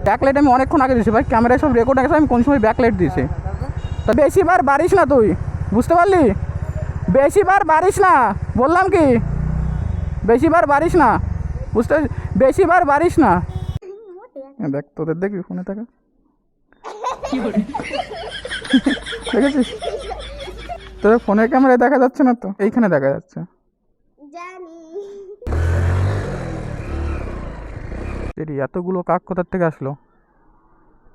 Backlight আমি অনেকক্ষণ আগে দিয়েছি ভাই, ক্যামেরায় সব রেকর্ড আছে আমি কোন সময় ব্যাকলাইট দিয়েছি। তা বেশিবার বাড়িস না তুই, বুঝতে পারলি? বেশিবার বাড়িস না বললাম কি, বেশিবার বাড়িস না, বুঝতে, বেশিবার বাড়িস না। দেখ তোদের দেখবি ফোনে থাকা দেখেছিস, তোদের ফোনের ক্যামেরায় দেখা যাচ্ছে না তো, এইখানে দেখা যাচ্ছে। এতগুলো কাক কোথার থেকে আসলো?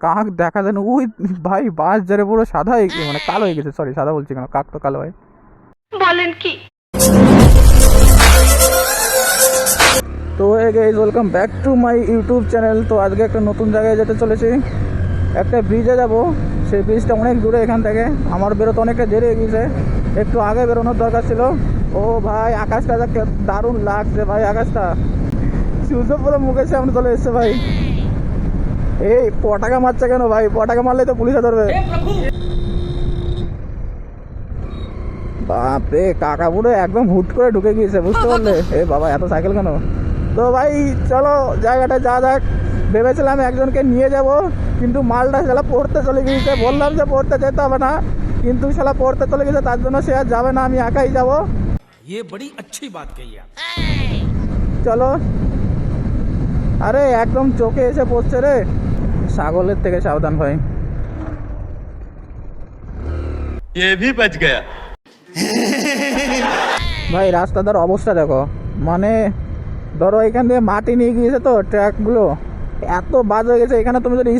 কাক দেখা যায় না ওই ভাই, বাস যারে পুরো সাদা হয়ে গেছে, মানে কালো হয়ে গেছে, সরি সাদা বলছি কেন, কাক তো কালো হয়। বলেন কি? তো guys welcome back to my YouTube channel. তো আজকে একটা নতুন জায়গায় যেতে চলেছি, একটা ব্রিজে যাব। সেই ব্রিজটা অনেক দূরে এখান থেকে, আমার বেরোতে অনেকটা দেরি হয়ে গেছে, একটু আগে বেরোনোর দরকার ছিল। ও ভাই আকাশটা দারুণ লাগছে ভাই, আকাশটা সূর্য পুরো মুখের সামনে চলে এসছে ভাই। এই পটাকা মারছে কেন ভাই? পটাকা মারলে তো পুলিশে ধরবে। বাপরে কাকা পুরো একদম হুট করে ঢুকে গিয়েছে, বুঝতে পারলে? এ বাবা এত সাইকেল কেন? তো ভাই চলো জায়গাটা যা যাক। ভেবেছিলাম একজনকে নিয়ে যাব, কিন্তু মালটা শালা পড়তে চলে গিয়েছে। বললাম যে পড়তে যেতে হবে না, কিন্তু শালা পড়তে চলে গেছে, তার জন্য সে আর যাবে না, আমি একাই যাব। ये बड़ी अच्छी बात कही आप। চলো। আরে একদম চোখে এসে পড়ছে রে, ছাগলের থেকে সাবধান ভাই। ये भी बच गया। ভাই রাস্তাটার অবস্থা দেখো, মানে ধরো এখান দিয়ে মাটি নিয়ে গিয়েছে তো ট্র্যাকগুলো, এত বাজ হয়ে গেছে। এখানে তুমি যদি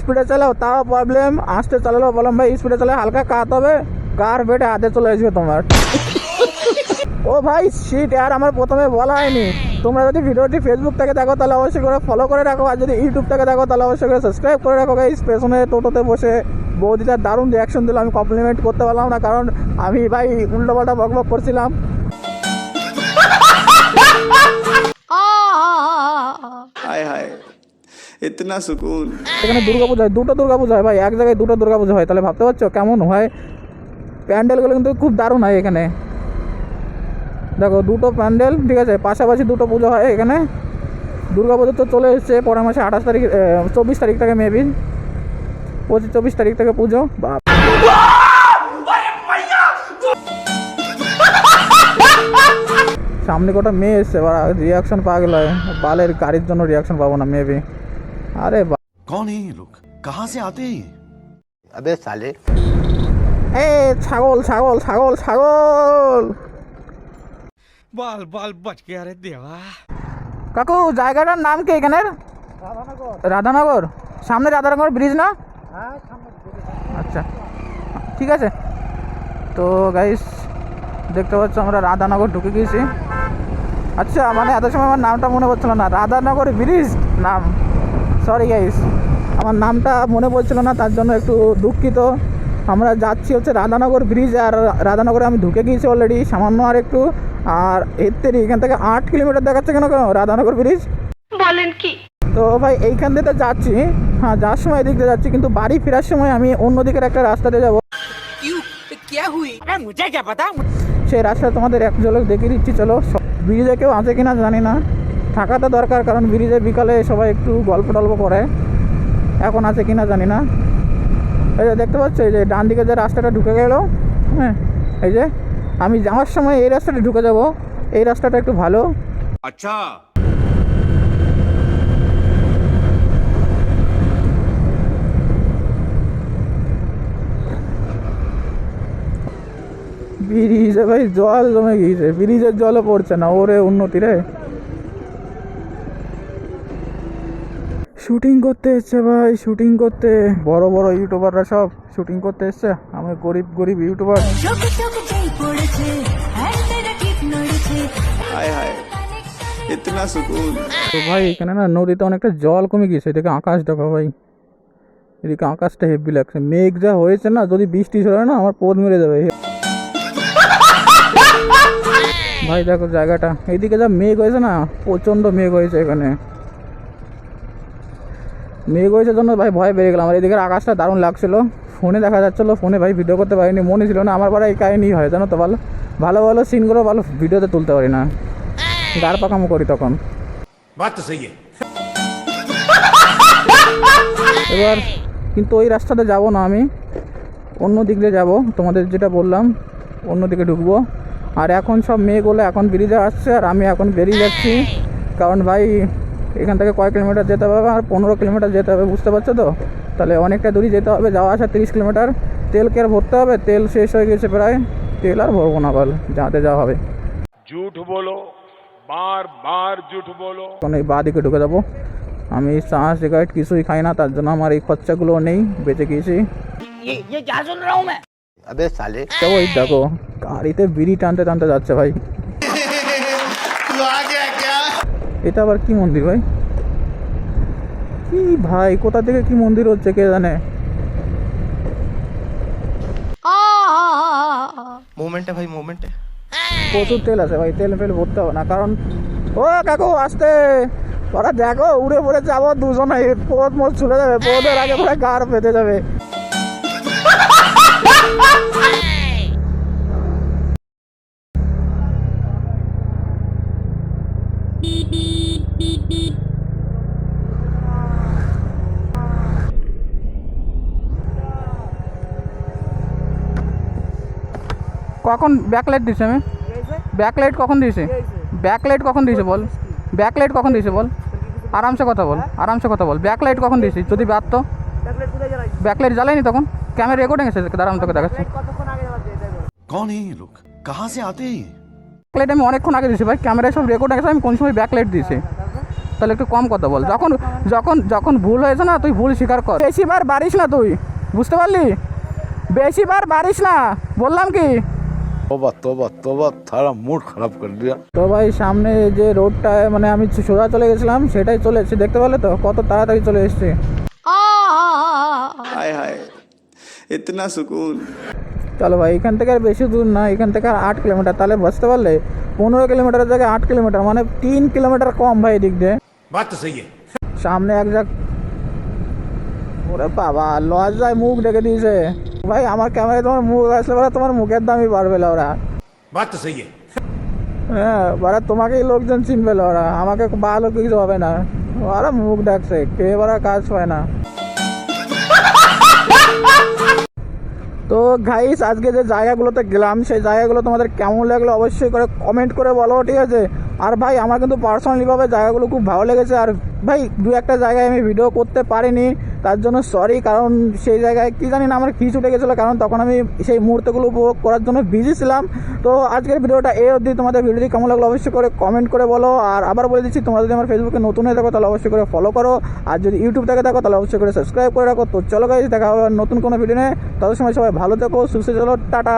স্পিডে চালাও তাও প্রবলেম, আস্তে চালালেও বললাম ভাই স্পিডে চালালে হালকা কাত হবে, কার বেটে হাতে চলে আসবে তোমার। ও ভাই শিট আর আমার প্রথমে বলা হয়নি, তোমরা যদি ভিডিওটি ফেসবুক থেকে দেখো তাহলে অবশ্যই করে ফলো করে রাখো, আর যদি ইউটিউব থেকে দেখো তাহলে অবশ্যই করে সাবস্ক্রাইব করে রাখো গাইস। পেছনে টোটোতে বসে বৌদিটা দারুণ রিয়াকশন দিল, আমি কমপ্লিমেন্ট করতে পারলাম না, কারণ আমি ভাই উল্টোপাল্টা বকবক করছিলাম। हाय हाय इतना सुकून। এখানে দুর্গাপূজা হয়, দুটো দুর্গাপূজা হয় ভাই, এক জায়গায় দুটো দুর্গাপূজা হয়, তাহলে ভাবতে পারছো কেমন হয়। প্যান্ডেলগুলো কিন্তু খুব দারুণ হয় এখানে, দেখো দুটো প্যান্ডেল, ঠিক আছে, পাশাপাশি দুটো পুজো হয় এখানে। দুর্গাপুজো তো চলে এসছে পরের মাসে 28 তারিখ, 24 তারিখ থেকে মেবি 24 তারিখ থেকে পুজো। বাপ সামনে কটা মেয়ে এসছে, রিয়াকশন পাওয়া গেল, বালের গাড়ির জন্য রিয়াকশন পাবো না মেবি। আরে कौन है ये लोग, कहाँ से आते हैं? अबे साले এ ছাগল ছাগল ছাগল ছাগল। बाल बाल बच गया रे देवा। কাকু জায়গাটার নাম কি এখানের? রাধানগর। সামনে রাধানগর ব্রিজ না? আচ্ছা ঠিক আছে। তো গাইস দেখতে পাচ্ছ আমরা রাধানগর ঢুকে গিয়েছি। আচ্ছা মানে এত সময় আমার নামটা মনে পড়ছিল না, রাধানগর ব্রিজ নাম, সরি গাইস আমার নামটা মনে পড়ছিল না, তার জন্য একটু দুঃখিত। আমরা যাচ্ছি হচ্ছে রাধানগর ব্রিজ, আর রাধানগরে আমি ঢুকে গিয়েছি অলরেডি, সামান্য আর একটু। আর এর থেকে এখান থেকে 8 কিলোমিটার দেখাচ্ছে কেন কেন রাধানগর ব্রিজ? বলেন কি? তো ভাই এইখান থেকে যাচ্ছি, হ্যাঁ যাওয়ার সময় এদিক দিয়ে যাচ্ছি, কিন্তু বাড়ি ফেরার সময় আমি অন্যদিকের একটা রাস্তাতে যাবো। সেই রাস্তা তোমাদের এক ঝলক দেখিয়ে দিচ্ছি, চলো। ব্রিজে কেউ আছে কিনা জানি না, থাকাটা দরকার, কারণ ব্রিজে বিকালে সবাই একটু গল্প টল্প করে, এখন আছে কিনা জানি না। এই যে দেখতে পাচ্ছ এই যে ডান দিকে যে রাস্তাটা ঢুকে গেল, হ্যাঁ এই যে আমি যাওয়ার সময় এই রাস্তাটা ঢুকে যাব, এই রাস্তাটা একটু ভালো। अच्छा ব্রিজে ভাই জল জমে গিয়েছে, ব্রিজের জলও পড়ছে না, ওরে উন্নতি রে। শুটিং করতে এসছে ভাই, শুটিং করতে, বড় বড় ইউটিউবাররা সব শুটিং করতে এসছে, আমি গরিব গরিব ইউটিউবার। हाय हाय इतना सुकून। তো ভাই এখানে না নদীতে অনেকটা জল কমে গিয়েছে, এদিকে আকাশ দেখো ভাই, এদিকে আকাশটা হেভি লাগছে, মেঘ যা হয়েছে না, যদি বৃষ্টি ছিল না আমার পোদ মেরে যাবে ভাই। দেখো জায়গাটা, এইদিকে যা মেঘ হয়েছে না, প্রচণ্ড মেঘ হয়েছে এখানে, মেঘ হয়েছে জন্য ভাই ভয় পেয়ে গেলাম। আর এদিকের আকাশটা দারুণ লাগছিল, ফোনে দেখা যাচ্ছিলো, ফোনে ভাই ভিডিও করতে পারিনি, মনে ছিল না। আমার পাড়ায় এই কাহিনি হয় জানো তো, ভালো ভালো ভালো সিনগুলো ভালো ভিডিওতে তুলতে পারি না, গাড় পাকামো করি তখন। बात तो सही है। এবার কিন্তু ওই রাস্তাতে যাব না, আমি অন্য দিক দিয়ে যাবো, তোমাদের যেটা বললাম অন্য দিকে ঢুকবো। আর এখন সব মেয়েগুলো এখন ব্রিজে আসছে আর আমি এখন বেরিয়ে যাচ্ছি, কারণ ভাই এখান থেকে কয়েক কিলোমিটার যেতে হবে আর 15 কিলোমিটার যেতে হবে, বুঝতে পারছো তো? তাহলে অনেকটা দূরই যেতে হবে, যাওয়া আসা 30 কিলোমিটার। তেল কে আর ভরতে হবে, তেল শেষ হয়ে গেছে প্রায়, তেল আর ভরবো না বল, যাতে যাওয়া হবে। झूठ बोलो, बार बार झूठ बोलो। এখন এই বাঁ দিকে ঢুকে যাবো। আমি চা সিগারেট কিছুই খাই না, তার জন্য আমার এই খরচাগুলো নেই, বেঁচে গিয়েছি। अबे साले তো ওই দেখো গাড়িতে বিড়ি টানতে টানতে যাচ্ছে ভাই। এটা আবার কি মন্দির ভাই? কি ভাই, কোথা থেকে কি মন্দির হচ্ছে কে জানে। मोमेंट है भाई, मोमेंट है। প্রচুর তেল আছে ভাই, তেল ফেল ভরতে হবে না, কারণ ও কাকু আসতে ওরা দেখো উড়ে পড়ে যাবো দুজনে, পথ মত ছুটে যাবে, পথের আগে পরে গাড় পেতে যাবে। কখন ব্যাকলাইট দিছে? আমি ব্যাকলাইট কখন দিয়েছে? ব্যাকলাইট কখন দিয়েছে বল? ব্যাকলাইট কখন দিয়েছে বল? আরামসে কথা বল, আরামসে কথা বল। ব্যাকলাইট কখন দিয়েছি? যদি বাদ তো ব্যাকলাইট জ্বালাইনি তখন, ক্যামেরা রেকর্ডিং এসেছে, দাঁড়ান তোকে দেখাচ্ছি। कौन है ये लोग, कहाँ से आते हैं ये? ব্যাকলাইট আমি অনেকক্ষণ আগে দিয়েছি ভাই, ক্যামেরায় সব রেকর্ডিং আছে, আমি কোন সময় ব্যাকলাইট দিয়েছি। তাহলে একটু কম কথা বল, যখন যখন যখন ভুল হয়েছে না তুই ভুল স্বীকার কর। বেশিবার বাড়িস না তুই, বুঝতে পারলি? বেশিবার বাড়িস না বললাম কি। तोबा तोबा तोबा, थारा मूड खराब कर दिया। তো ভাই সামনে যে রোডটায় মানে আমি সোজা চলে গেছিলাম সেটাই চলে এসেছি, দেখতে পেলে তো কত তাড়াতাড়ি চলে এসেছি। हाय हाय इतना सुकून। চলো ভাই, এখান থেকে আর বেশি দূর না, এখান থেকে আর 8 কিলোমিটার, তাহলে বুঝতে পারলে 15 কিলোমিটারের জায়গায় 8 কিলোমিটার, মানে 3 কিলোমিটার কম ভাই এদিক দিয়ে। बात तो सही है। সামনে এক জায়গা, ওরে বাবা লজ্জায় মুখ ডেকে দিয়েছে ভাই। আমার ক্যামেরায় তোমার মুখ আসলে বলে তোমার মুখের দামই বাড়বে ওরা। बात तो सही है। হ্যাঁ বারা, তোমাকেই লোকজন চিনবে ওরা, আমাকে ভালো কিছু হবে না। ওরা মুখ ডাকছে, কে বারা কাজ পায় না। তো গাইস আজকে যে জায়গাগুলোতে গেলাম সেই জায়গাগুলো তোমাদের কেমন লাগলো অবশ্যই করে কমেন্ট করে বলো, ঠিক আছে? আর ভাই আমার কিন্তু পার্সোনালিভাবে জায়গাগুলো খুব ভালো লেগেছে। আর ভাই দু একটা জায়গায় আমি ভিডিও করতে পারিনি, তার জন্য সরি, কারণ সেই জায়গায় কী জানি না আমার কি ছুটে গেছিলো, কারণ তখন আমি সেই মুহূর্তগুলো উপভোগ করার জন্য বিজি ছিলাম। তো আজকের ভিডিওটা এই অবধি, তোমাদের ভিডিওটি কেমন লাগলো অবশ্যই করে কমেন্ট করে বলো। আর আবার বলে দিচ্ছি, তোমরা যদি আমার ফেসবুকে নতুন হয়ে থাকো তাহলে অবশ্যই করে ফলো করো, আর যদি ইউটিউব থেকে থাকো তাহলে অবশ্যই করে সাবস্ক্রাইব করে রাখো। তো চলো গাইস, দেখা হবে নতুন কোনো ভিডিও নিয়ে, তত সময় সবাই ভালো থেকো, সুস্থ, চলো টাটা।